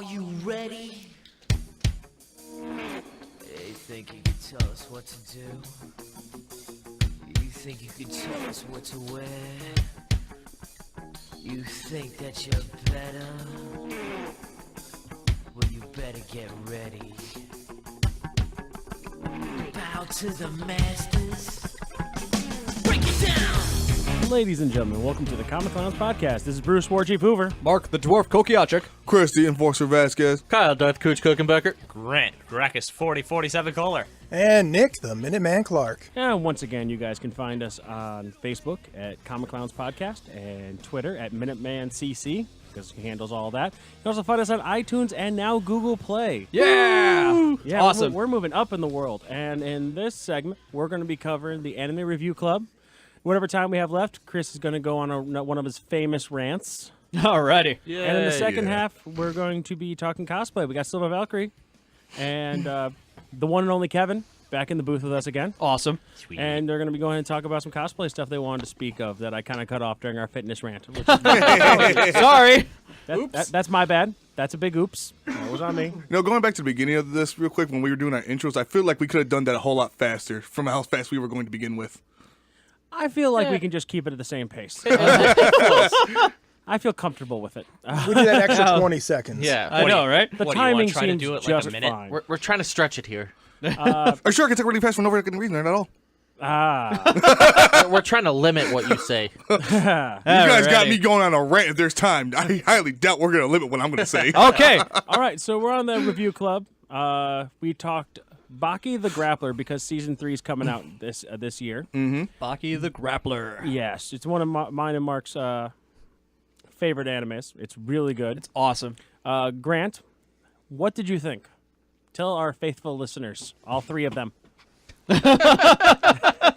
Are you ready? You think you can tell us what to do? You think you can tell us what to wear? You think that you're better? Well, you better get ready. Bow to the masters. Break it down! Ladies and gentlemen, welcome to the Comic Clowns Podcast. This is Bruce Warchief Hoover. Mark the Dwarf Kokiachik. Chris the Enforcer Vasquez. Kyle Death Cooch Cookenbecker. Grant Gracchus 4047 Kohler. And Nick, the Minuteman Clark. And once again, you guys can find us on Facebook at Comic Clowns Podcast and Twitter at MinutemanCC, because he handles all that. You can also find us on iTunes and now Google Play. Yeah! Woo! Yeah, awesome. We're moving up in the world. And in this segment, we're going to be covering the Anime Review Club. Whatever time we have left, Chris is going to go on one of his famous rants. Alrighty. Yeah. And in the second half, we're going to be talking cosplay. We got Silva Valkyrie and the one and only Kevin back in the booth with us again. Awesome. Sweet. And they're going to be going and talk about some cosplay stuff they wanted to speak of that I kind of cut off during our fitness rant. Which is Sorry. that's my bad. That's a big oops. That was on me. No, going back to the beginning of this real quick, when we were doing our intros, I feel like we could have done that a whole lot faster from how fast we were going to begin with. I feel like we can just keep it at the same pace. I feel comfortable with it. We did that extra 20 seconds. Yeah, I know, right? The What, do you wanna timing try to seems do it like just a minute? fine. We're trying to stretch it here. Are you sure I can take really fast for no reason at all? We're trying to limit what you say. You guys got me going on a rant if there's time. I highly doubt we're going to limit what I'm going to say. Okay. All right, so we're on the review club. We talked Baki the Grappler because season 3 is coming out this year. Baki the Grappler. Yes, it's one of mine and Mark's favorite animes. It's really good. It's awesome. Grant, what did you think? Tell our faithful listeners, all 3 of them.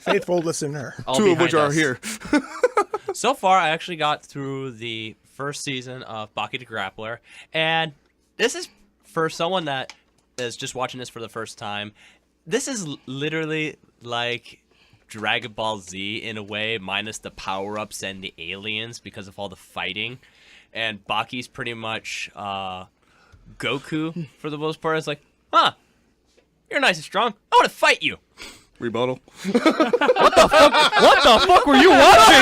Faithful listener. All 2 of which behind are us. here. So far, I actually got through the first season of Baki the Grappler, and this is for someone that is just watching this for the first time. This is literally like Dragon Ball Z in a way, minus the power-ups and the aliens because of all the fighting. And Baki's pretty much Goku for the most part. It's like, huh, you're nice and strong. I want to fight you. Rebuttal. What the fuck were you watching?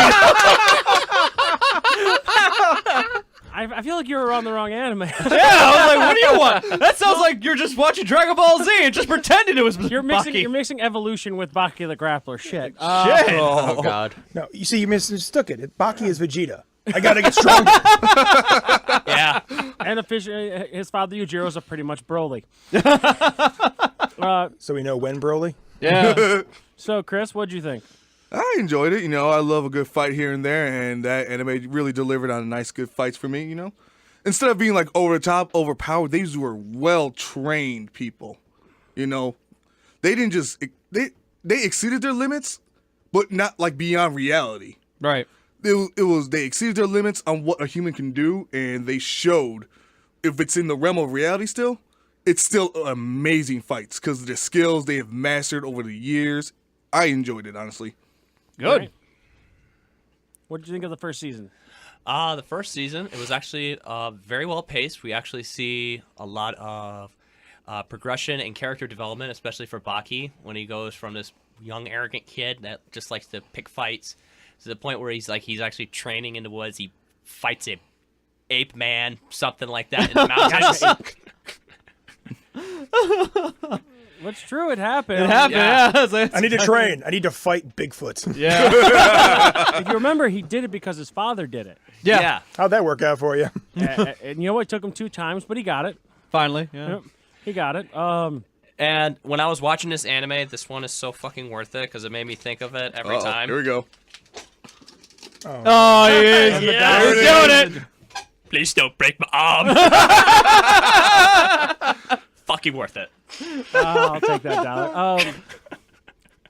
I feel like you were on the wrong anime. Yeah, I was like, what do you want? That sounds like you're just watching Dragon Ball Z and just pretending it was You're mixing Baki. Evolution with Baki the Grappler. Shit. Shit. Oh, God. No, you see, you mistook it. Baki is Vegeta. I gotta get stronger. Yeah. And officially, his father Yujiro's a pretty much Broly. So we know when Broly. Yeah. So, Chris, what'd you think? I enjoyed it. I love a good fight here and there, and that anime really delivered on nice, good fights for me, Instead of being, like, over the top, overpowered, these were well-trained people, They didn't just... They exceeded their limits, but not, like, beyond reality. Right. They exceeded their limits on what a human can do, and they showed, if it's in the realm of reality still, it's still amazing fights, because of the skills they have mastered over the years. I enjoyed it, honestly. Good. Right. What did you think of the first season? The first season, it was actually very well paced. We actually see a lot of progression and character development, especially for Baki, when he goes from this young, arrogant kid that just likes to pick fights to the point where he's actually training in the woods. He fights a ape man, something like that, in the mountains. What's true? It happened. It happened, yeah. I need to train. I need to fight Bigfoot. Yeah. If you remember, he did it because his father did it. Yeah. How'd that work out for you? And you know what? It took him 2 times, but he got it. Finally. Yeah. Yep. He got it. And when I was watching this anime, this one is so fucking worth it because it made me think of it every time. Here we go. Oh, he is. Yeah. He's doing it. Please don't break my arm. Fucking worth it. I'll take that dollar.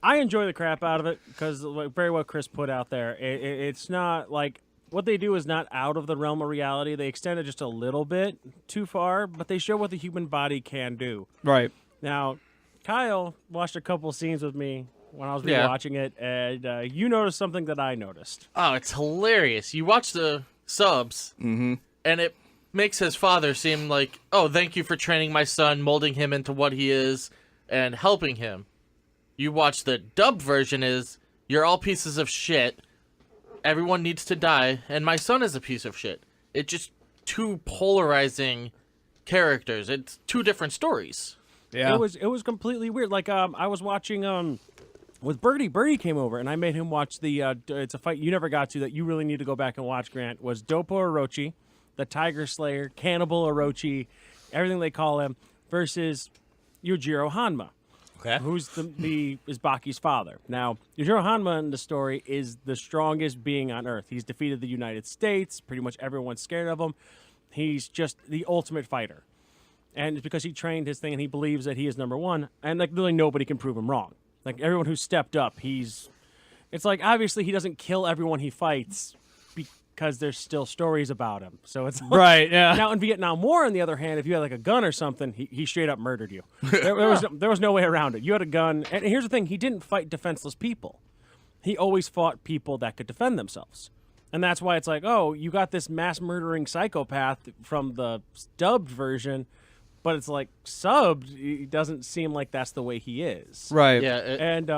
I enjoy the crap out of it because, like, very well Chris put out there. It's not like what they do is not out of the realm of reality. They extend it just a little bit too far, but they show what the human body can do. Right. Now, Kyle watched a couple scenes with me when I was rewatching it, and you noticed something that I noticed. Oh, it's hilarious. You watch the subs, and makes his father seem like, oh, thank you for training my son, molding him into what he is, and helping him. You watch the dubbed version is, you're all pieces of shit, everyone needs to die, and my son is a piece of shit. It's just two polarizing characters. It's two different stories. Yeah. It was completely weird. Like I was watching with Birdie. Birdie came over and I made him watch the it's a fight you never got to that you really need to go back and watch, Grant, was Dopo Orochi, the Tiger Slayer, Cannibal Orochi, everything they call him, versus Yujiro Hanma. Okay. Who's is Baki's father. Now, Yujiro Hanma in the story is the strongest being on Earth. He's defeated the United States. Pretty much everyone's scared of him. He's just the ultimate fighter. And it's because he trained his thing and he believes that he is number one. And like really nobody can prove him wrong. Like everyone who stepped up, it's like obviously he doesn't kill everyone he fights because there's still stories about him. So it's like, Right, yeah. Now in Vietnam War, on the other hand, if you had like a gun or something, he straight up murdered you. There was no way around it. You had a gun, and here's the thing: he didn't fight defenseless people. He always fought people that could defend themselves, and that's why it's like, oh, you got this mass murdering psychopath from the dubbed version, but it's like subbed. It doesn't seem like that's the way he is. Right. Yeah, And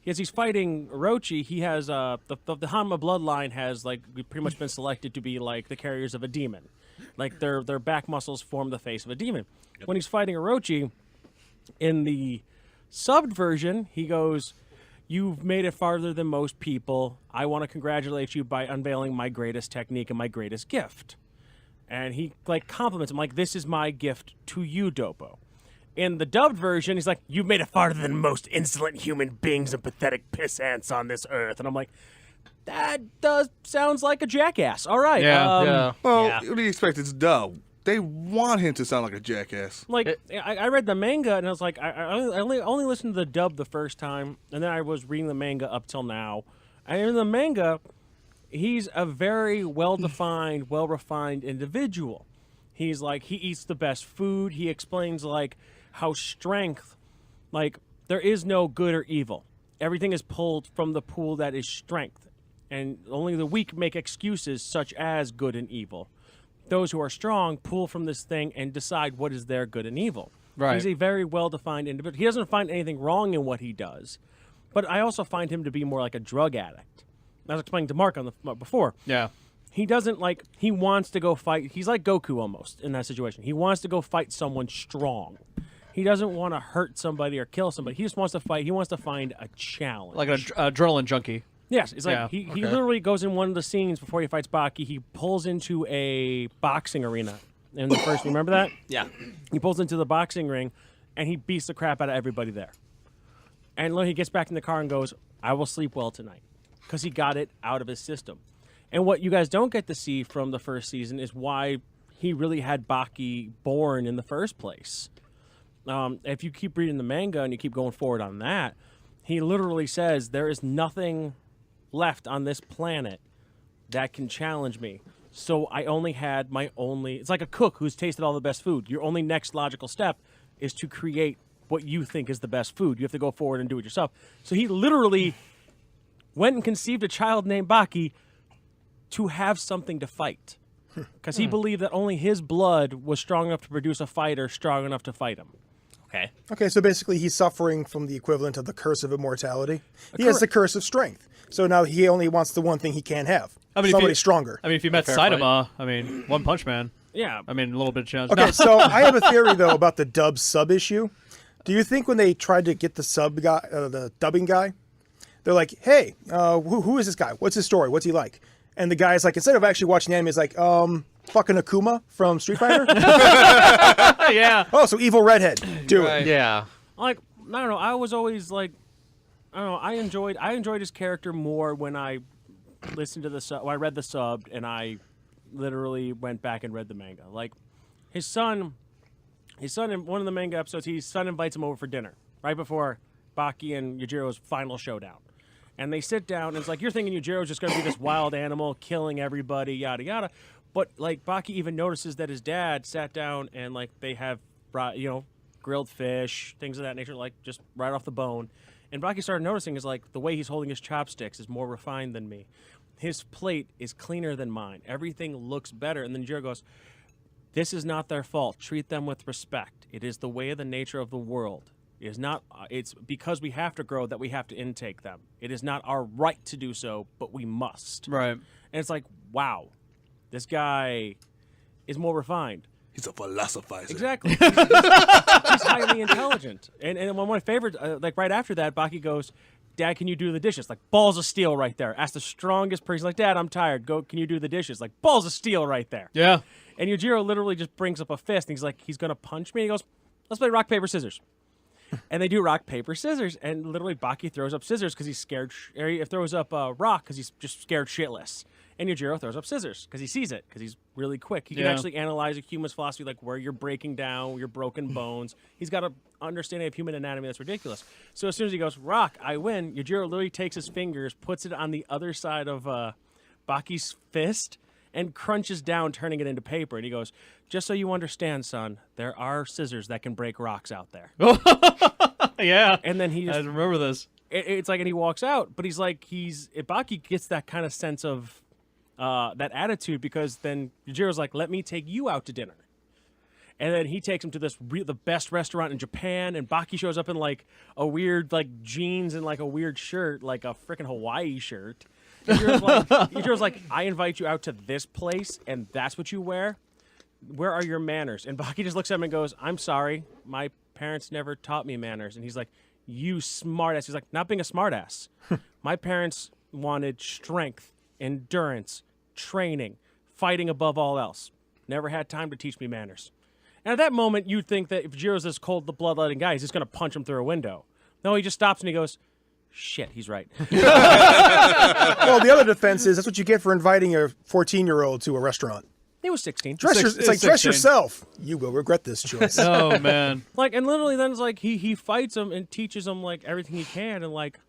as he's fighting Orochi, he has the Hanma bloodline has like pretty much been selected to be like the carriers of a demon, like their back muscles form the face of a demon. Yep. When he's fighting Orochi, in the subbed version, he goes, "You've made it farther than most people. I want to congratulate you by unveiling my greatest technique and my greatest gift." And he like compliments him like, "This is my gift to you, Dopo." In the dubbed version, he's like, "You've made it farther than most insolent human beings and pathetic piss ants on this earth." And I'm like, that sounds like a jackass. All right. yeah. Well, Yeah. what do you expect? It's dub. They want him to sound like a jackass. Like, I read the manga, and I was like, I only listened to the dub the first time, and then I was reading the manga up till now. And in the manga, he's a very well-defined, well-refined individual. He's like, he eats the best food. He explains, like, how strength, like, there is no good or evil. Everything is pulled from the pool that is strength. And only the weak make excuses such as good and evil. Those who are strong pull from this thing and decide what is their good and evil. Right. He's a very well-defined individual. He doesn't find anything wrong in what he does. But I also find him to be more like a drug addict. I was explaining to Mark on the before. Yeah. He doesn't like, he wants to go fight. He's like Goku almost in that situation. He wants to go fight someone strong. He doesn't want to hurt somebody or kill somebody. He just wants to fight. He wants to find a challenge. Like an adrenaline junkie. Yes, it's like Yeah, he literally goes in one of the scenes before he fights Baki. He pulls into a boxing arena in the first. Remember that? Yeah. He pulls into the boxing ring, and he beats the crap out of everybody there. And then he gets back in the car and goes, "I will sleep well tonight," because he got it out of his system. And what you guys don't get to see from the first season is why he really had Baki born in the first place. If you keep reading the manga and you keep going forward on that, he literally says there is nothing left on this planet that can challenge me. So I only had it's like a cook who's tasted all the best food. Your only next logical step is to create what you think is the best food. You have to go forward and do it yourself. So he literally went and conceived a child named Baki to have something to fight. Because he believed that only his blood was strong enough to produce a fighter strong enough to fight him. Okay. Okay, so basically he's suffering from the equivalent of the curse of immortality. He has the curse of strength. So now he only wants the one thing he can't have. I mean, Somebody stronger. I mean, if you met Saitama, I mean, One Punch Man. Yeah. I mean, a little bit of challenge. Okay, so I have a theory though about the dub sub issue. Do you think when they tried to get the sub guy, the dubbing guy, they're like, "Hey, who is this guy? What's his story? What's he like?" And the guy's like, instead of actually watching the anime, he's like, fucking Akuma from Street Fighter. Yeah. Oh, so evil redhead. Do Right. it. Yeah. Like, I don't know, I was always like, I don't know, I enjoyed his character more when I listened to the sub, when I read the sub, and I literally went back and read the manga. Like, his son in one of the manga episodes, his son invites him over for dinner right before Baki and Yujiro's final showdown. And they sit down, and it's like, you're thinking Yujiro's just going to be this wild animal killing everybody, yada, yada. But, like, Baki even notices that his dad sat down and, like, they have, grilled fish, things of that nature, like, just right off the bone. And Baki started noticing is, like, the way he's holding his chopsticks is more refined than me. His plate is cleaner than mine. Everything looks better. And then Yujiro goes, This is not their fault. Treat them with respect. It is the way of the nature of the world. It is not. It's because we have to grow that we have to intake them. It is not our right to do so, but we must. Right. And it's like, wow, this guy is more refined. He's a philosophizer. Exactly. He's highly intelligent. And one of my favorites, like right after that, Baki goes, Dad, can you do the dishes? Like, balls of steel right there. Ask the strongest person. Like, Dad, I'm tired. Go, can you do the dishes? Like, balls of steel right there. Yeah. And Yujiro literally just brings up a fist, and he's like, he's going to punch me. And he goes, let's play rock, paper, scissors. And they do rock, paper, scissors. And literally Baki throws up scissors because he's scared. Or he throws up rock because he's just scared shitless. And Yujiro throws up scissors because he sees it, because he's really quick. He can actually analyze a human's philosophy, like where you're breaking down, your broken bones. He's got an understanding of human anatomy that's ridiculous. So as soon as he goes, rock, I win, Yujiro literally takes his fingers, puts it on the other side of Baki's fist, and crunches down, turning it into paper. And he goes, just so you understand, son, there are scissors that can break rocks out there. Yeah. And then he I just, remember this. it's like, and he walks out, but he's like, Baki gets that kind of sense of that attitude, because then Yujiro's like, let me take you out to dinner. And then he takes him to this the best restaurant in Japan, and Baki shows up in like a weird like jeans and like a weird shirt, like a freaking Hawaii shirt. And Yujiro's like, I invite you out to this place, and that's what you wear? Where are your manners? And Baki just looks at him and goes, I'm sorry, my parents never taught me manners. And he's like, you smartass. He's like, not being a smartass. My parents wanted strength, endurance, training, fighting above all else. Never had time to teach me manners. And at that moment, you'd think that if Jiro's this cold, the bloodletting guy, he's just going to punch him through a window. No, he just stops and he goes, shit, he's right. Well, the other defense is that's what you get for inviting a 14-year-old to a restaurant. He was 16. It's like, dress 16. yourself. You will regret this choice. Oh, man. Like, and literally then it's like he fights him and teaches him like everything he can, and like,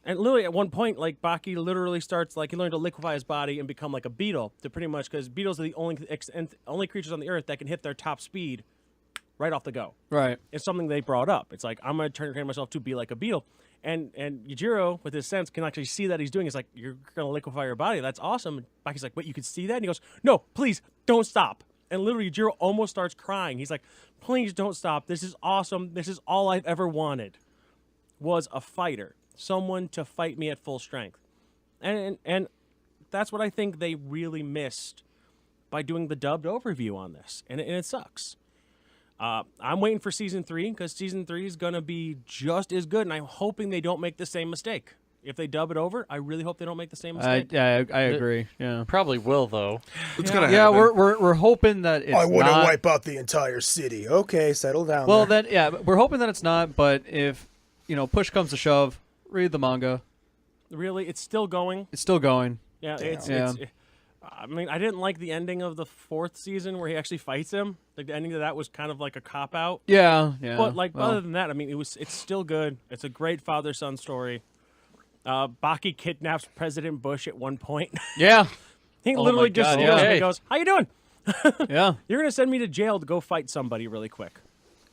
and literally at one point, like Baki literally starts like he learned to liquefy his body and become like a beetle, to pretty much, because beetles are the only creatures on the earth that can hit their top speed right off the go. Right. It's something they brought up. It's like, I'm going to train myself to be like a beetle. And Yujiro, with his sense, can actually see that he's doing. It's like, you're going to liquefy your body. That's awesome. And Baki's like, wait, you can see that? And he goes, no, please, don't stop. And literally, Yujiro almost starts crying. He's like, please don't stop. This is awesome. This is all I've ever wanted, was a fighter. Someone to fight me at full strength. And that's what I think they really missed by doing the dubbed overview on this. And it sucks. I'm waiting for season 3, because season 3 is going to be just as good, and I'm hoping they don't make the same mistake. If they dub it over, I really hope they don't make the same mistake. I agree. Yeah. Probably will though. It's gonna Yeah, happen. we're hoping that it's I want to not. wipe out the entire city. Okay, settle down. Well, there. then, yeah, we're hoping that it's not. But if push comes to shove, read the manga. Really, it's still going. It's still going. Yeah, Yeah. I mean, I didn't like the ending of the 4th season where he actually fights him. Like, the ending of that was kind of like a cop out. Yeah. But like, well, other than that, I mean, it's still good. It's a great father-son story. Baki kidnaps President Bush at one point. yeah, He Oh literally my just God, steals him yeah. and goes, "How you doing? yeah. You're gonna send me to jail to go fight somebody really quick."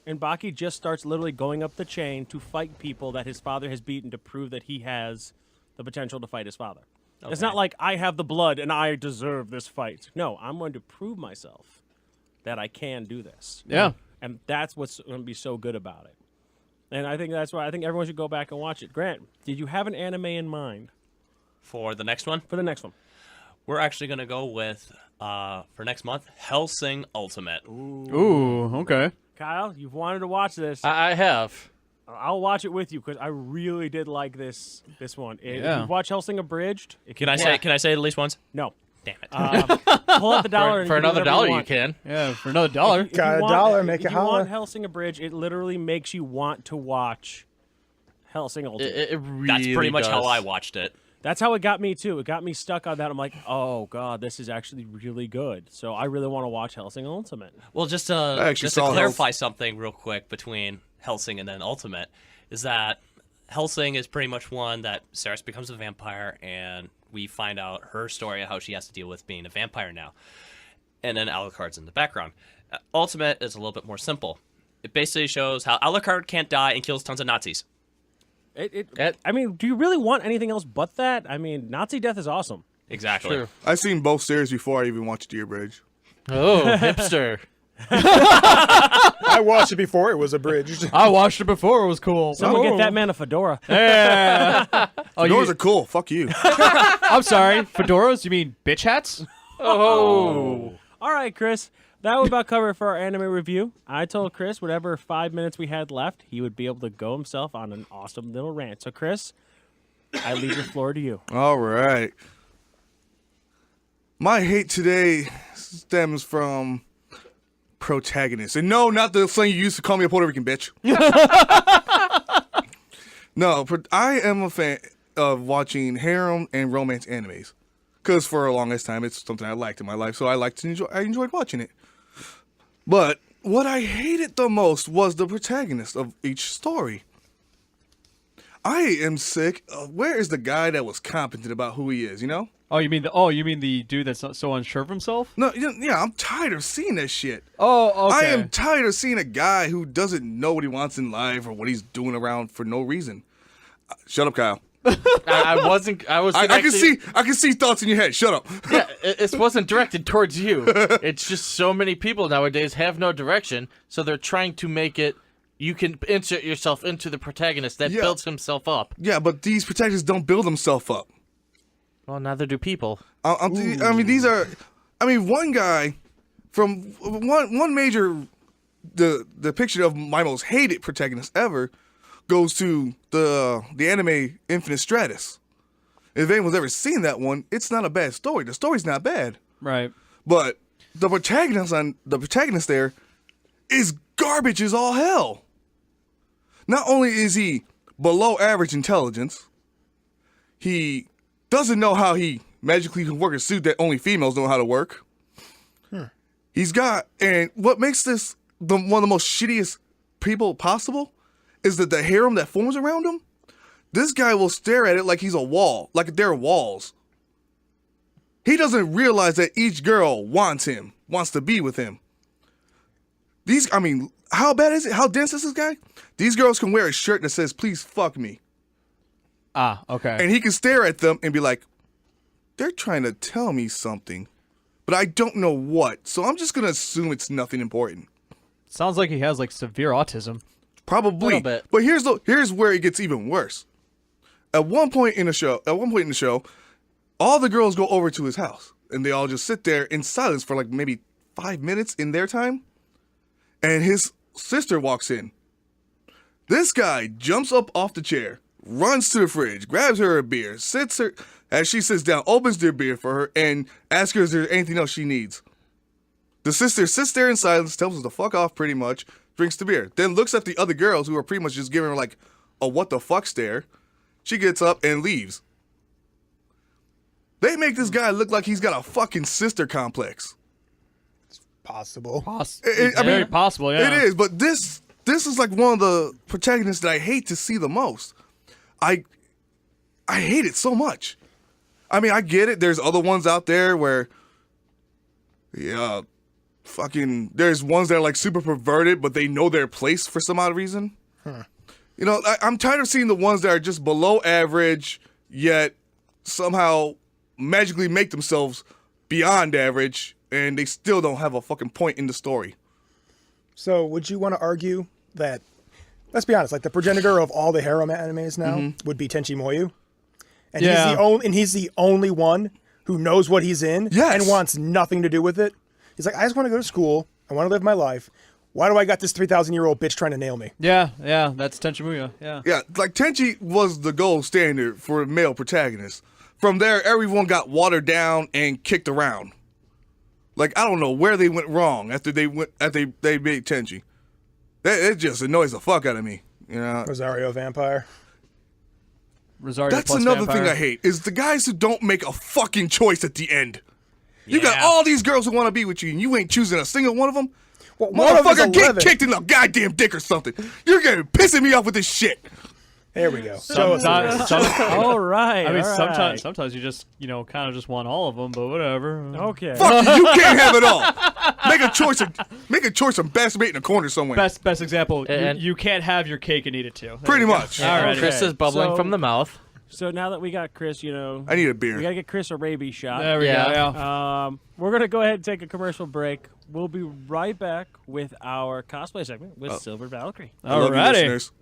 And Baki just starts literally going up the chain to fight people that his father has beaten, to prove that he has the potential to fight his father. It's not like, I have the blood and I deserve this fight. No, I'm going to prove myself that I can do this. Yeah. And that's what's going to be so good about it. And I think that's why I think everyone should go back and watch it. Grant, did you have an anime in mind For the next one, for the next one? we're actually going to go with, for next month, Hellsing Ultimate. Ooh. Okay. Kyle, you've wanted to watch this. I have. I'll watch it with you, because I really did like this one. If Yeah. you watch Hellsing Abridged, Can I say it at least once? no. Damn it. Pull out the dollar and For you can do another whatever dollar, you want. can. Yeah. For another $1. If you Got a want- dollar, make if it you want holler. Hellsing Abridged, it literally makes you want to watch Hellsing Ultimate. It really That's pretty much how does. I watched it. That's how it got me too. It got me stuck on that. I'm like, oh god, this is actually really good. So I really want to watch Hellsing Ultimate. Well, just actually to saw clarify something real quick between Hellsing and then Ultimate, is that Hellsing is pretty much one that Ceres becomes a vampire, and we find out her story of how she has to deal with being a vampire now. And then Alucard's in the background. Ultimate is a little bit more simple. It basically shows how Alucard can't die and kills tons of Nazis. I mean, do you really want anything else but that? I mean, Nazi death is awesome. Exactly. True. I've seen both series before I even watched Deer Bridge. Oh, hipster. I watched it before it was abridged. I watched it before. It was cool. Someone get that man a fedora. Yeah. Oh, Those are cool. Fuck you. I'm sorry. Fedoras? You mean bitch hats? Oh. All right, Chris. That would about cover it for our anime review. I told Chris whatever 5 minutes we had left, he would be able to go himself on an awesome little rant. So, Chris, I leave the floor to you. All right. My hate today stems from protagonists. And no, not the slang you used to call me a Puerto Rican bitch. No, I am a fan of watching harem and romance animes. Because for the longest time, it's something I liked in my life, so I enjoyed watching it. But what I hated the most was the protagonist of each story. I am sick of, where is the guy that was competent about who he is, you know? Oh, you mean the dude that's so unsure of himself? No, yeah, I'm tired of seeing that shit. Oh, okay. I am tired of seeing a guy who doesn't know what he wants in life or what he's doing around for no reason. Shut up, Kyle. I can see thoughts in your head. Shut up. Yeah, it wasn't directed towards you. It's just so many people nowadays have no direction, so they're trying to make it. You can insert yourself into the protagonist that builds himself up. Yeah, but these protagonists don't build themselves up. Well, neither do people. I mean, one guy from one major depiction of my most hated protagonist ever goes to the anime Infinite Stratus. If anyone's ever seen that one, it's not a bad story. The story's not bad. Right. But the protagonist there is garbage as all hell. Not only is he below average intelligence, he doesn't know how he magically can work a suit that only females know how to work. And what makes this one of the most shittiest people possible is that the harem that forms around him, this guy will stare at it like he's a wall, like they're walls. He doesn't realize that each girl wants to be with him. How bad is it? How dense is this guy? These girls can wear a shirt that says, "Please fuck me." Ah, okay. And he can stare at them and be like, they're trying to tell me something, but I don't know what. So I'm just going to assume it's nothing important. Sounds like he has like severe autism. Probably. Little bit. But here's where it gets even worse. At one point in the show, all the girls go over to his house and they all just sit there in silence for like maybe 5 minutes in their time. And his sister walks in. This guy jumps up off the chair, runs to the fridge, grabs her a beer, sits her as she sits down, opens their beer for her, and asks her if there's anything else she needs. The sister sits there in silence, tells her to fuck off pretty much, drinks the beer, then looks at the other girls who are pretty much just giving her like a what the fuck stare. She gets up and leaves. They make this guy look like he's got a fucking sister complex. Possible. Very possible, yeah. It is, but this is like one of the protagonists that I hate to see the most. I hate it so much. I mean, I get it. There's other ones out there where, there's ones that are like super perverted, but they know their place for some odd reason. You know, I'm tired of seeing the ones that are just below average, yet somehow magically make themselves beyond average, and they still don't have a fucking point in the story. So, would you want to argue that, let's be honest, like the progenitor of all the harem animes now would be Tenchi Moyu? And he's the only one who knows what he's in and wants nothing to do with it. He's like, I just want to go to school. I want to live my life. Why do I got this 3,000-year-old bitch trying to nail me? Yeah, that's Tenchi Muyo. Yeah. Yeah, like Tenchi was the gold standard for male protagonists. From there, everyone got watered down and kicked around. Like, I don't know where they went wrong after they made Tenchi. It just annoys the fuck out of me. You know, Rosario Vampire. Rosario that's plus another vampire. thing I hate is the guys who don't make a fucking choice at the end. You got all these girls who want to be with you, and you ain't choosing a single one of them. Well, motherfucker, get kicked in the goddamn dick or something. You're getting pissing me off with this shit. There we go. All right. I mean, all right. sometimes you just, kind of just want all of them, but whatever. Okay. Fuck you, you can't have it all. Make a choice and masturbate in a corner somewhere. Best example. You can't have your cake and eat it too. Pretty much. All right. Chris is bubbling from the mouth. So now that we got Chris, I need a beer. we got to get Chris a rabies shot. There we go. Yeah. Yeah. We're going to go ahead and take a commercial break. We'll be right back with our cosplay segment with Silver Valkyrie. I love you, Alrighty. listeners.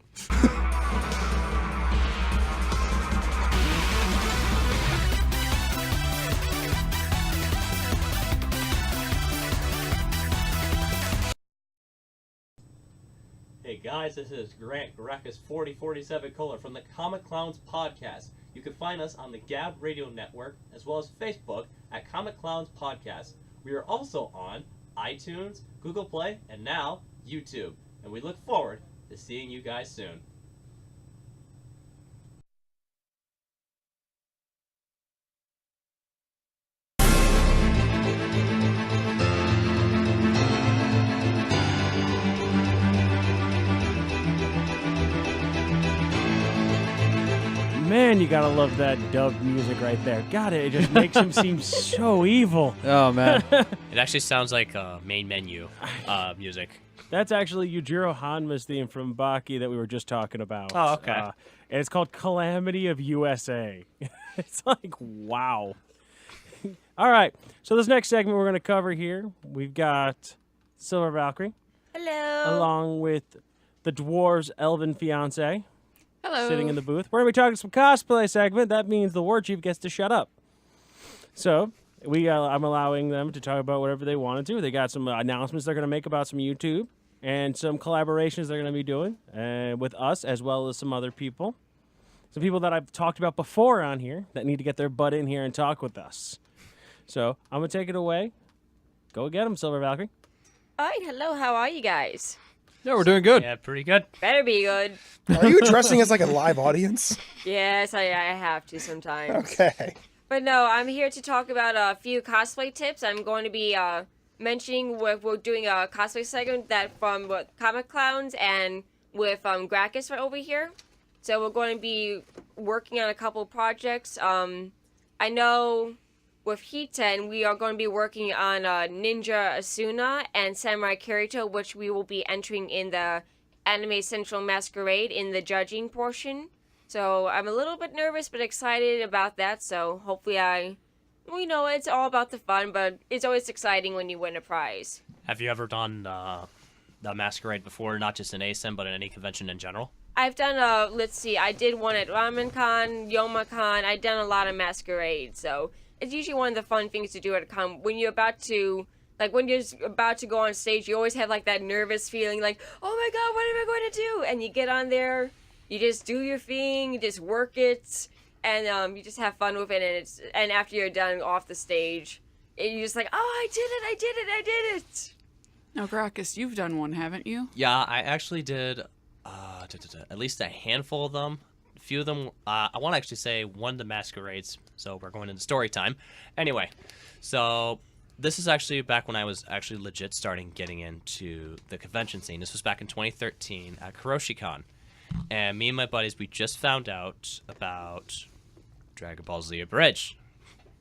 Hey guys, this is Grant Gracchus 4047 Kohler from the Comic Clowns Podcast. You can find us on the Gab Radio Network as well as Facebook at Comic Clowns Podcast. We are also on iTunes, Google Play, and now YouTube. And we look forward to seeing you guys soon. Man, you got to love that dub music right there. God, it just makes him seem so evil. Oh man. It actually sounds like main menu music. That's actually Yujiro Hanma's theme from Baki that we were just talking about. Oh, okay. And it's called Calamity of USA. It's like, wow. All right. So this next segment we're going to cover here, we've got Silver Valkyrie. Hello. Along with the dwarves' elven fiance Hello. sitting in the booth. We're going to be talking some cosplay segment. That means the war chief gets to shut up. So I'm allowing them to talk about whatever they want to do. They got some announcements they're going to make about some YouTube and some collaborations they're going to be doing with us as well as some other people. Some people that I've talked about before on here that need to get their butt in here and talk with us. So I'm going to take it away. Go get them, Silver Valkyrie. All right. Hello. How are you guys? Yeah, we're doing good. Yeah, pretty good. Better be good. Are you addressing us like a live audience? Yes, I have to sometimes. Okay. But no, I'm here to talk about a few cosplay tips. I'm going to be mentioning we're doing a cosplay segment that from Comic Clowns and with Gracchus right over here. So we're going to be working on a couple projects. I know with Hiten, we are going to be working on Ninja Asuna and Samurai Kirito, which we will be entering in the Anime Central Masquerade in the judging portion. So I'm a little bit nervous but excited about that. So hopefully we know it's all about the fun, but it's always exciting when you win a prize. Have you ever done the Masquerade before, not just in ASIM, but in any convention in general? I've done let's see, I did one at RamenCon, YomaCon. I've done a lot of masquerades, so it's usually one of the fun things to do at a con. When you're about to go on stage, you always have like that nervous feeling like, oh my god, what am I going to do? And you get on there, you just do your thing, you just work it, and you just have fun with it. And after you're done off the stage, you're just like, oh, I did it. Now, Gracchus, you've done one, haven't you? Yeah, I actually did at least a handful of them. A few of them, I want to actually say one of the masquerades, so we're going into story time. Anyway, so this is actually back when I was actually legit starting getting into the convention scene. This was back in 2013 at KaroshiCon. And me and my buddies, we just found out about Dragon Ball Z Abridged.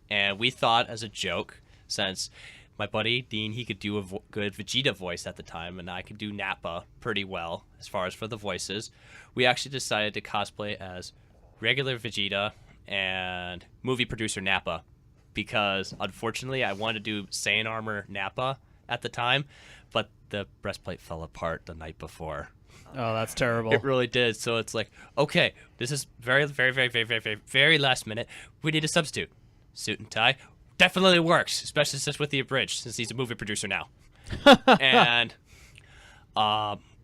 And we thought as a joke, since my buddy Dean, he could do a good Vegeta voice at the time, and I could do Nappa pretty well as far as for the voices. We actually decided to cosplay as regular Vegeta and movie producer Nappa, because unfortunately I wanted to do Saiyan armor Nappa at the time, but the breastplate fell apart the night before. Oh, that's terrible. It really did. So it's like, okay, this is very, very, very, very, very, very, very last minute. We need a substitute. Suit and tie definitely works, especially since with the Abridged, since he's a movie producer now. And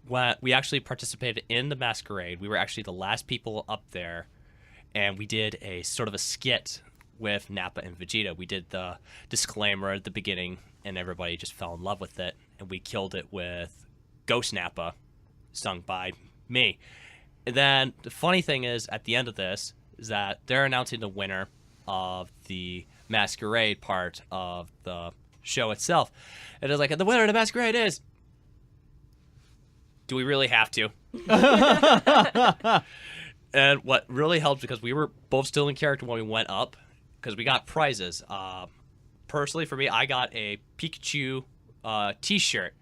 when we actually participated in the Masquerade, we were actually the last people up there, and we did a sort of a skit with Nappa and Vegeta. We did the disclaimer at the beginning, and everybody just fell in love with it, and we killed it with Ghost Nappa, sung by me. And then the funny thing is, at the end of this, is that they're announcing the winner of the Masquerade part of the show itself. And it's like, the winner of the Masquerade is... Do we really have to? And what really helped, because we were both still in character when we went up, because we got prizes. Personally, for me, I got a Pikachu t-shirt.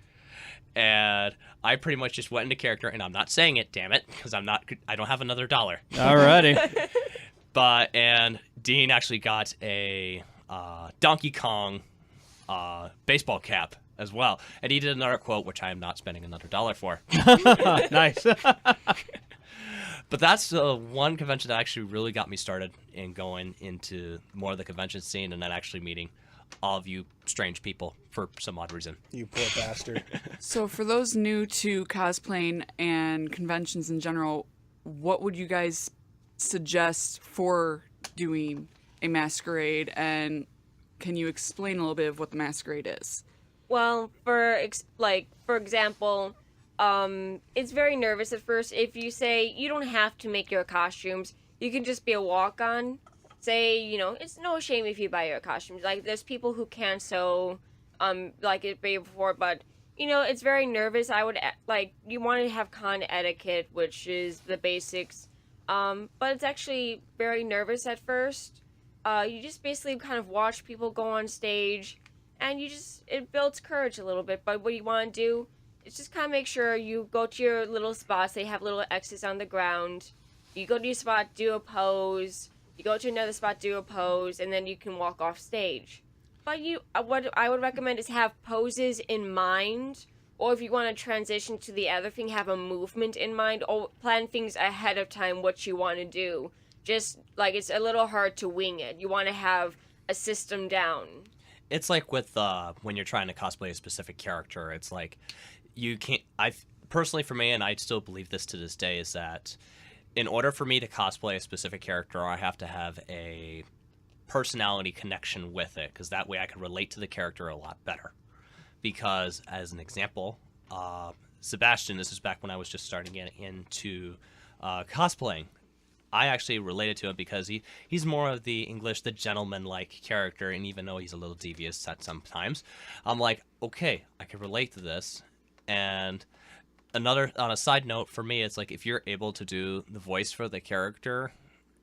And I pretty much just went into character, and I'm not saying it, damn it, because I don't have another $1. Alrighty. And Dean actually got a Donkey Kong baseball cap as well. And he did another quote, which I am not spending another $1 for. Nice. But that's the one convention that actually really got me started in going into more of the convention scene and then actually meeting all of you strange people for some odd reason. You poor bastard. So for those new to cosplaying and conventions in general, what would you guys suggest for doing a masquerade, and can you explain a little bit of what the masquerade is? Well, for example, it's very nervous at first. If you say you don't have to make your costumes, you can just be a walk-on. Say, it's no shame if you buy your costumes. Like, there's people who can't sew, like it before, but it's very nervous. You want to have con etiquette, which is the basics. But it's actually very nervous at first. You just basically kind of watch people go on stage, and it builds courage a little bit. But what you want to do is just kind of make sure you go to your little spots. They have little X's on the ground. You go to your spot, do a pose. You go to another spot, do a pose, and then you can walk off stage. But what I would recommend is have poses in mind, or if you want to transition to the other thing, have a movement in mind, or plan things ahead of time what you want to do. Just like it's a little hard to wing it. You want to have a system down. It's like with when you're trying to cosplay a specific character, it's like you can't. Personally, for me, and I still believe this to this day, is that in order for me to cosplay a specific character, I have to have a personality connection with it, because that way I can relate to the character a lot better. Because, as an example, Sebastian, this is back when I was just starting getting into cosplaying. I actually related to him because he's more of the gentleman-like character, and even though he's a little devious at sometimes, I'm like, okay, I can relate to this. And on a side note, for me, it's like if you're able to do the voice for the character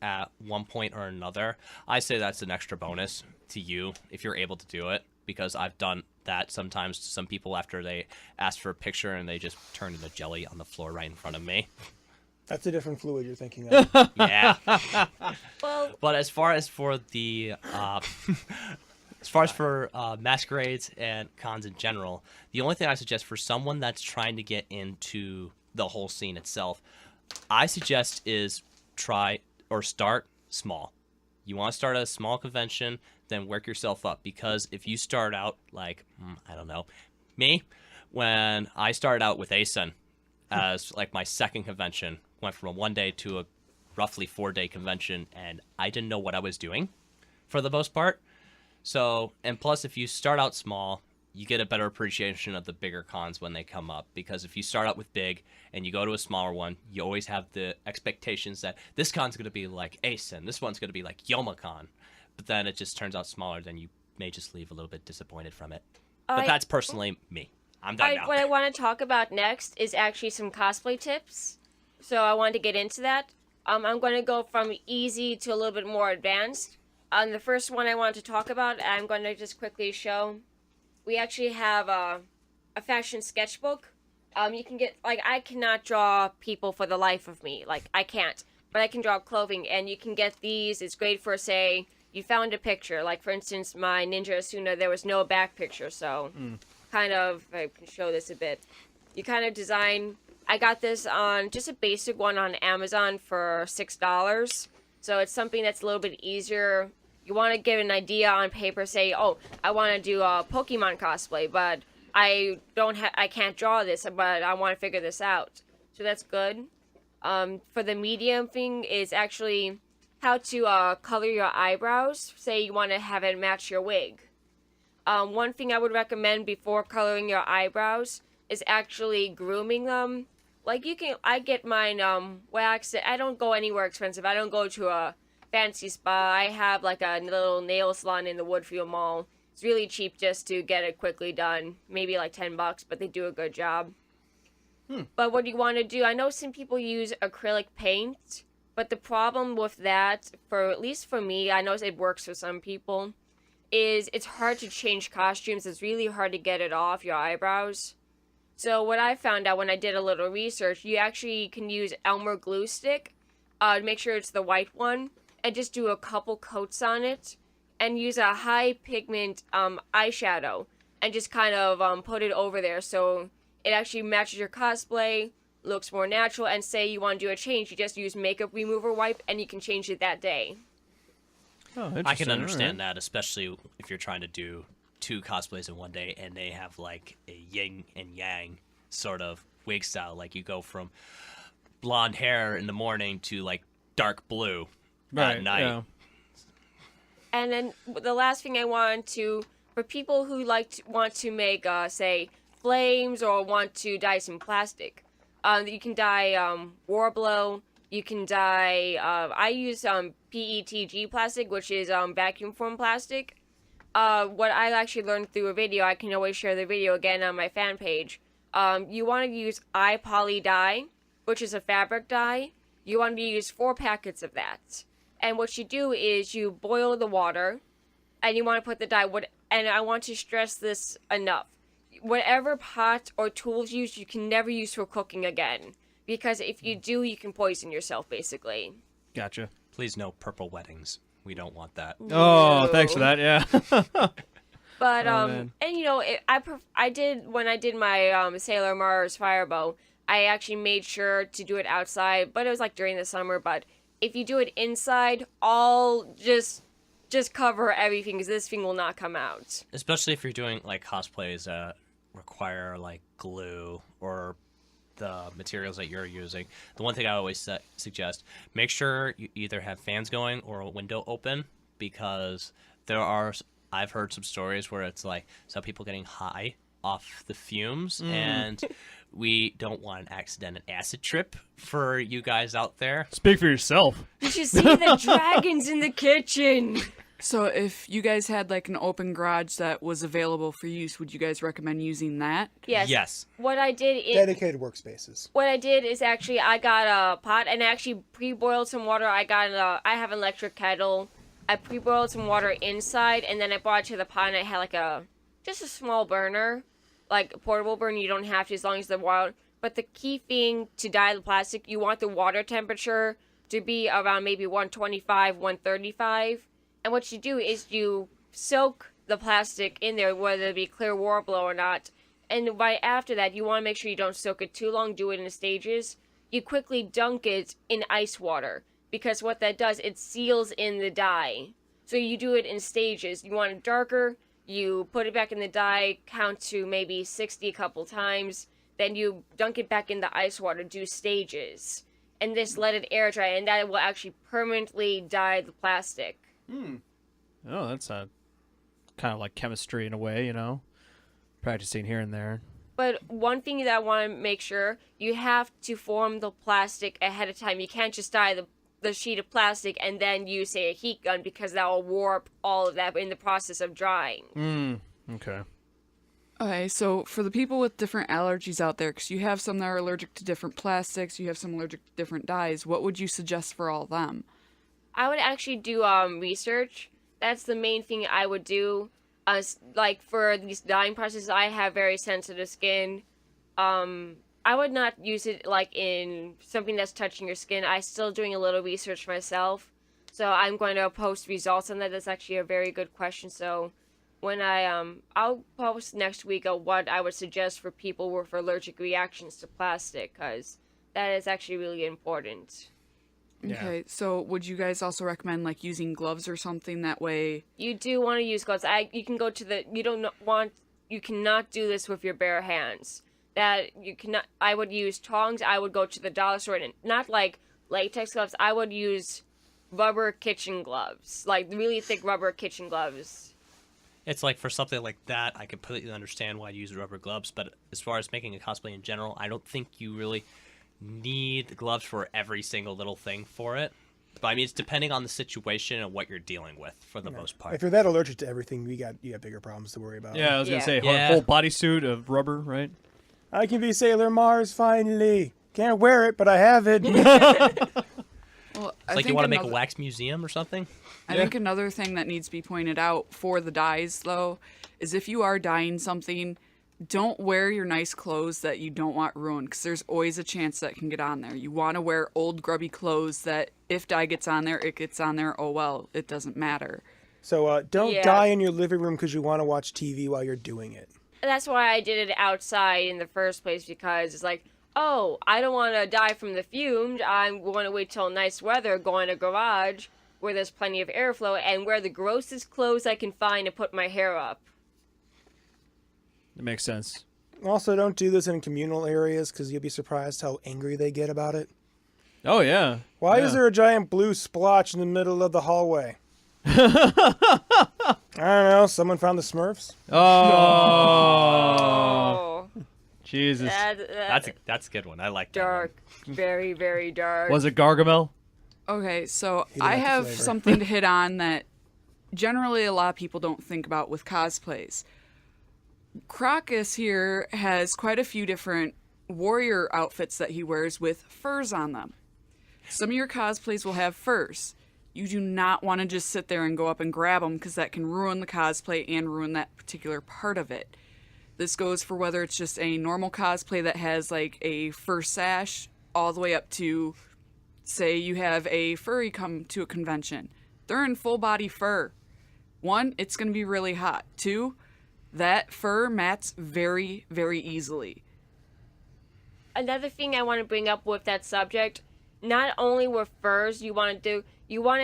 at one point or another, I say that's an extra bonus to you if you're able to do it, because I've done that sometimes to some people after they ask for a picture and they just turn into jelly on the floor right in front of me. That's a different fluid you're thinking of. Yeah. Well, But as far as for masquerades and cons in general, the only thing I suggest for someone that's trying to get into the whole scene itself, I suggest is try or start small. You want to start at a small convention, then work yourself up. Because if you start out like, I don't know, me, when I started out with ASIN as like my second convention, went from a 1-day to a roughly 4-day convention, and I didn't know what I was doing for the most part. So, and plus, if you start out small, you get a better appreciation of the bigger cons when they come up. Because if you start out with big and you go to a smaller one, you always have the expectations that this con's going to be like ASIN, this one's going to be like YomaCon. But then it just turns out smaller, then you may just leave a little bit disappointed from it. But that's personally me. I'm done now. What I want to talk about next is actually some cosplay tips. So I wanted to get into that. I'm going to go from easy to a little bit more advanced. The first one I want to talk about, I'm going to just quickly show. We actually have a fashion sketchbook. You can get, I cannot draw people for the life of me. I can't. But I can draw clothing, and you can get these. It's great for, say, you found a picture. Like, for instance, my Ninja Asuna, there was no back picture, so kind of, I can show this a bit. You kind of design, I got this on, just a basic one on Amazon for $6. So it's something that's a little bit easier. You want to get an idea on paper, say, oh, I want to do a Pokemon cosplay, but I can't draw this, but I want to figure this out. So that's good. For the medium thing is actually how to color your eyebrows. Say you want to have it match your wig. One thing I would recommend before coloring your eyebrows is actually grooming them. I get mine waxed. I don't go anywhere expensive. I don't go to a fancy spa. I have like a little nail salon in the Woodfield Mall. It's really cheap just to get it quickly done. Maybe like $10, but they do a good job. But what you want to do, I know some people use acrylic paint, but the problem with that, at least for me, I know it works for some people, is it's hard to change costumes. It's really hard to get it off your eyebrows. So what I found out when I did a little research, you actually can use Elmer glue stick to make sure it's the white one, and just do a couple coats on it, and use a high pigment eyeshadow, and just kind of put it over there so it actually matches your cosplay, looks more natural, and say you want to do a change, you just use makeup remover wipe, and you can change it that day. Oh, I can interesting. understand that, especially if you're trying to do 2 cosplays in one day and they have like a yin and yang sort of wig style. Like you go from blonde hair in the morning to like dark blue at night. Yeah. And then the last thing I want to, for people who want to make, say, flames or want to dye some plastic, you can dye Warblow. You can dye. I use PETG plastic, which is vacuum form plastic. What I actually learned through a video, I can always share the video again on my fan page. You want to use iPoly dye, which is a fabric dye. You want to use 4 packets of that. And what you do is you boil the water, and you want to put the dye. And I want to stress this enough. Whatever pot or tools used, you can never use for cooking again. Because if you do, you can poison yourself, basically. Gotcha. Please no purple weddings. We don't want that. Oh, thanks for that. Yeah. But man. and you know, I did when I did my Sailor Mars firebow, I actually made sure to do it outside, but it was like during the summer. But if you do it inside, just cover everything, because this thing will not come out. Especially if you're doing like cosplays that require like glue or the materials that you're using. The one thing I always suggest, make sure you either have fans going or a window open, because I've heard some stories where it's like some people getting high off the fumes, and we don't want an accidental acid trip for you guys out there. Speak for yourself. You should see the dragons in the kitchen. So if you guys had like an open garage that was available for use, would you guys recommend using that? Yes. Yes. What I did is Dedicated workspaces. actually I got a pot and I actually pre-boiled some water. I have an electric kettle. I pre-boiled some water inside, and then I brought it to the pot, and I had like just a small burner, like a portable burner. You don't have to, as long as the water. But the key thing to dye the plastic, you want the water temperature to be around maybe 125, 135. And what you do is you soak the plastic in there, whether it be clear Warblow or not. And right after that, you want to make sure you don't soak it too long. Do it in stages. You quickly dunk it in ice water, because what that does, it seals in the dye. So you do it in stages. You want it darker, you put it back in the dye, count to maybe 60 a couple times. Then you dunk it back in the ice water, do stages. And just let it air dry, and that will actually permanently dye the plastic. Oh, that's kind of like chemistry in a way, practicing here and there. But one thing that I want to make sure, you have to form the plastic ahead of time. You can't just dye the sheet of plastic and then use, say, a heat gun, because that will warp all of that in the process of drying. Okay. Okay, so for the people with different allergies out there, because you have some that are allergic to different plastics, you have some allergic to different dyes, what would you suggest for all of them? I would actually do research. That's the main thing I would do. Like for these dyeing processes, I have very sensitive skin. I would not use it like in something that's touching your skin. I'm still doing a little research myself, so I'm going to post results on that. That's actually a very good question. So when I'll post next week what I would suggest for people with allergic reactions to plastic, because that is actually really important. Okay, so would you guys also recommend like using gloves or something that way? You do want to use gloves. You can go to the. You cannot do this with your bare hands. That you cannot. I would use tongs. I would go to the dollar store, and not like latex gloves. I would use rubber kitchen gloves, like really thick rubber kitchen gloves. It's like for something like that, I completely understand why you use rubber gloves. But as far as making a cosplay in general, I don't think you really need the gloves for every single little thing for it. But I mean, it's depending on the situation and what you're dealing with for the most part. If you're that allergic to everything, you got bigger problems to worry about. Yeah, I was going to say, Yeah. whole bodysuit of rubber, right? I can be Sailor Mars finally. Can't wear it, but I have it. Well, It's like you want to make a wax museum or something? I think another thing that needs to be pointed out for the dyes, though, is if you are dyeing something, don't wear your nice clothes that you don't want ruined, because there's always a chance that can get on there. You want to wear old grubby clothes that if dye gets on there, it gets on there. Oh well, it doesn't matter. So don't Yeah. die in your living room because you want to watch TV while you're doing it. That's why I did it outside in the first place, because it's like, oh, I don't want to die from the fumes. I'm going to wait till nice weather, go in a garage where there's plenty of airflow, and wear the grossest clothes I can find and put my hair up. It makes sense. Also, don't do this in communal areas because you'll be surprised how angry they get about it. Oh yeah. Why Yeah. is there a giant blue splotch in the middle of the hallway? I don't know. Someone found the Smurfs? Oh. Oh, Jesus. That's a good one. I like that. dark. Very, very dark. Was it Gargamel? Okay, so didn't I like the have flavor. something to hit on that generally a lot of people don't think about with cosplays. Crocus here has quite a few different warrior outfits that he wears with furs on them. Some of your cosplays will have furs. You do not want to just sit there and go up and grab them because that can ruin the cosplay and ruin that particular part of it. This goes for whether it's just a normal cosplay that has like a fur sash all the way up to, say you have a furry come to a convention. They're in full body fur. One, it's going to be really hot. Two, that fur mats very, very easily. Another thing I want to bring up with that subject, not only with furs, you want to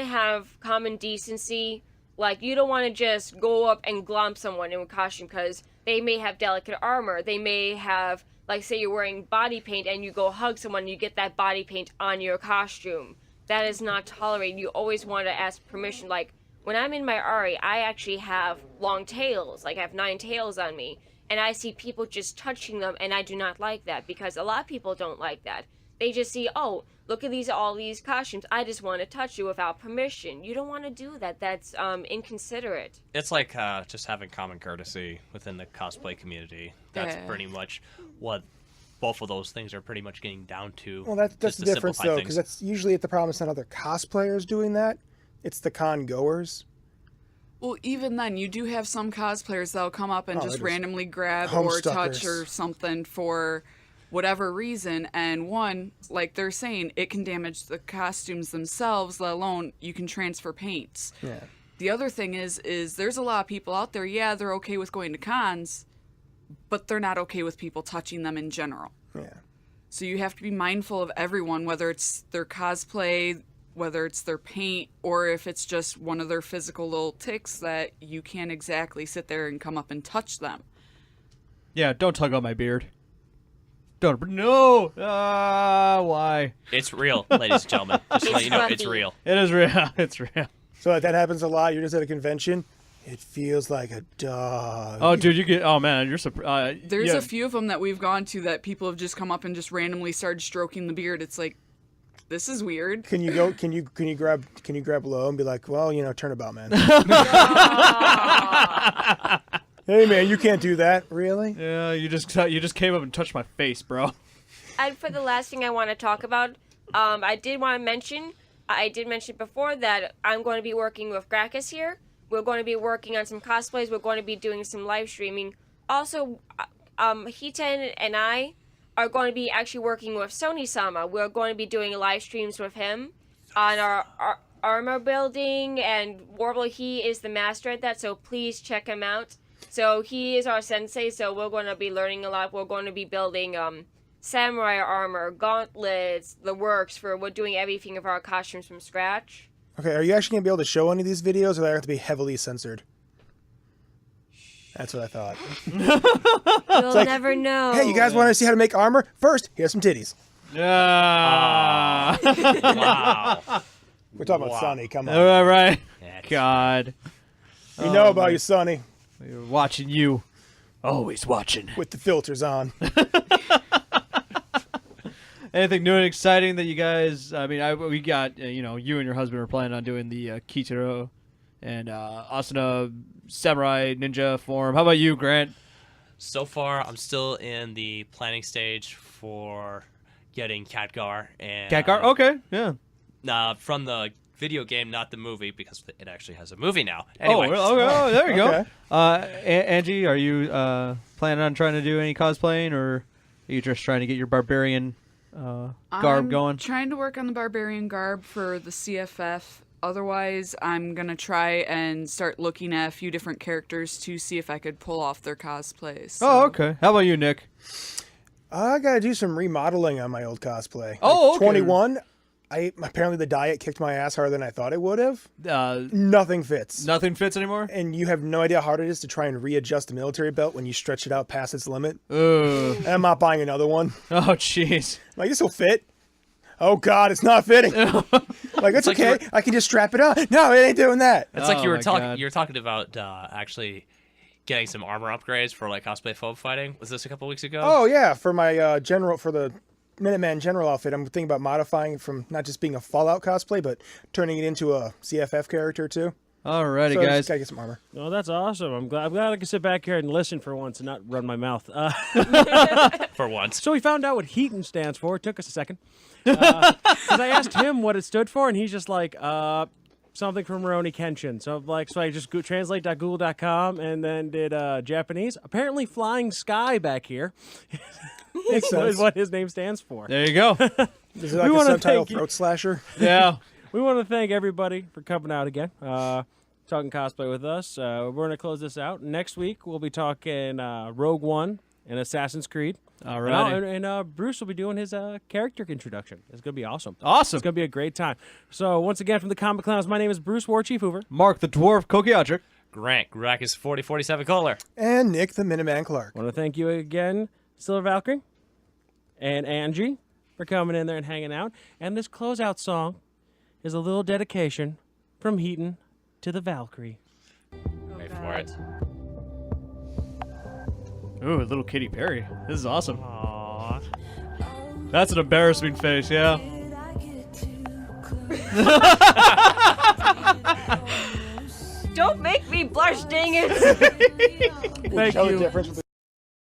have common decency. Like, you don't want to just go up and glomp someone in a costume because they may have delicate armor. They may have, like, say you're wearing body paint and you go hug someone and you get that body paint on your costume. That is not tolerated. You always want to ask permission. Like, when I'm in my Ari, I actually have long tails. Like, I have 9 tails on me. And I see people just touching them, and I do not like that because a lot of people don't like that. They just see, oh, look at all these costumes. I just want to touch you without permission. You don't want to do that. That's inconsiderate. It's like just having common courtesy within the cosplay community. That's Yeah. pretty much what both of those things are pretty much getting down to. Well, that's just the to difference, simplify though, things. because that's usually at the problem. It's not other cosplayers doing that. It's the con goers. Well, even then, you do have some cosplayers that'll come up and Oh, just they're just randomly grab or touch homestuckers. or something for whatever reason. And one, like they're saying, it can damage the costumes themselves, let alone you can transfer paints. Yeah. The other thing is there's a lot of people out there, yeah, they're okay with going to cons, but they're not okay with people touching them in general. Yeah. So you have to be mindful of everyone, whether it's their cosplay, whether it's their paint, or if it's just one of their physical little tics that you can't exactly sit there and come up and touch them. Yeah, don't tug on my beard. Don't. No! Why? It's real, ladies and gentlemen. Just to let you know, it's fluffy. real. It is real. It's real. So that happens a lot. You're just at a convention. It feels like a dog. Oh, dude, you get. Oh man, you're surprised. There's a few of them that we've gone to that people have just come up and just randomly started stroking the beard. It's like, this is weird. Can you go? Can you grab low and be like, well, turnabout, man. Hey, man, you can't do that, really? Yeah, you just came up and touched my face, bro. And for the last thing I want to talk about, I did mention before that I'm going to be working with Gracchus here. We're going to be working on some cosplays. We're going to be doing some live streaming. Also, Hiten and I are going to be actually working with Sony-sama. We're going to be doing live streams with him on our armor building, and Warble, he is the master at that, so please check him out. So he is our sensei, so we're going to be learning a lot. We're going to be building samurai armor, gauntlets, the works. We're doing everything of our costumes from scratch. Okay, are you actually going to be able to show any of these videos, or do they have to be heavily censored? That's what I thought. You'll like, never know. Hey, you guys want to see how to make armor? First, here's some titties. Yeah. Wow. We're talking about Sonny. Come on. All right. That's- God. We know about you, Sonny, We're watching you. Always watching. with the filters on. Anything new and exciting that you guys? I mean, we got you and your husband are planning on doing the Kitaro and Asuna Samurai Ninja form. How about you, Grant? So far, I'm still in the planning stage for getting Khadgar and Khadgar? Okay, yeah. from the video game, not the movie, because it actually has a movie now. Oh, Anyway, oh, there you Okay. go. Angie, are you planning on trying to do any cosplaying, or are you just trying to get your barbarian garb I'm going? trying to work on the barbarian garb for the CFF. Otherwise, I'm gonna try and start looking at a few different characters to see if I could pull off their cosplays. Oh, okay. How about you, Nick? I gotta do some remodeling on my old cosplay. Oh, okay. 21. Apparently the diet kicked my ass harder than I thought it would have. Nothing fits. Nothing fits anymore? And you have no idea how hard it is to try and readjust a military belt when you stretch it out past its limit. Ugh. And I'm not buying another one. Oh, jeez. Like, this will fit. Oh, God, it's not fitting. Like, it's like okay. I can just strap it on. No, it ain't doing that. it's like Oh you were my talking. God. You were talking about actually getting some armor upgrades for like cosplay foam fighting. Was this a couple weeks ago? Oh, yeah, for my for the Minuteman General outfit, I'm thinking about modifying it from not just being a Fallout cosplay, but turning it into a CFF character, too. Alrighty, So I guys. just gotta get some armor. Oh, that's awesome. I'm glad I can sit back here and listen for once and not run my mouth. For once. So we found out what Heaton stands for. It took us a second. Because I asked him what it stood for, and he's just like, something from Rurouni Kenshin. So I just translate.google.com and then did Japanese. Apparently flying sky back here Makes is sense. what his name stands for. There you go. Is it like a wanna subtitle thank you. throat slasher? Yeah. We want to thank everybody for coming out again, talking cosplay with us. We're going to close this out. Next week, we'll be talking Rogue One and Assassin's Creed. Alrighty. And Bruce will be doing his character introduction. It's going to be awesome. Awesome. It's going to be a great time. So, once again, from the Comic Clowns, my name is Bruce War Chief Hoover. Mark the Dwarf Kokiatric. Grant Gracchus 4047 Kohler. And Nick the Minuteman Clark. I want to thank you again, Silver Valkyrie and Angie, for coming in there and hanging out. And this closeout song is a little dedication from Heaton to the Valkyrie. Wait for it. Ooh, little Katy Perry. This is awesome. That's an embarrassing face, yeah. Don't make me blush, dang it! Thank Tell the you. difference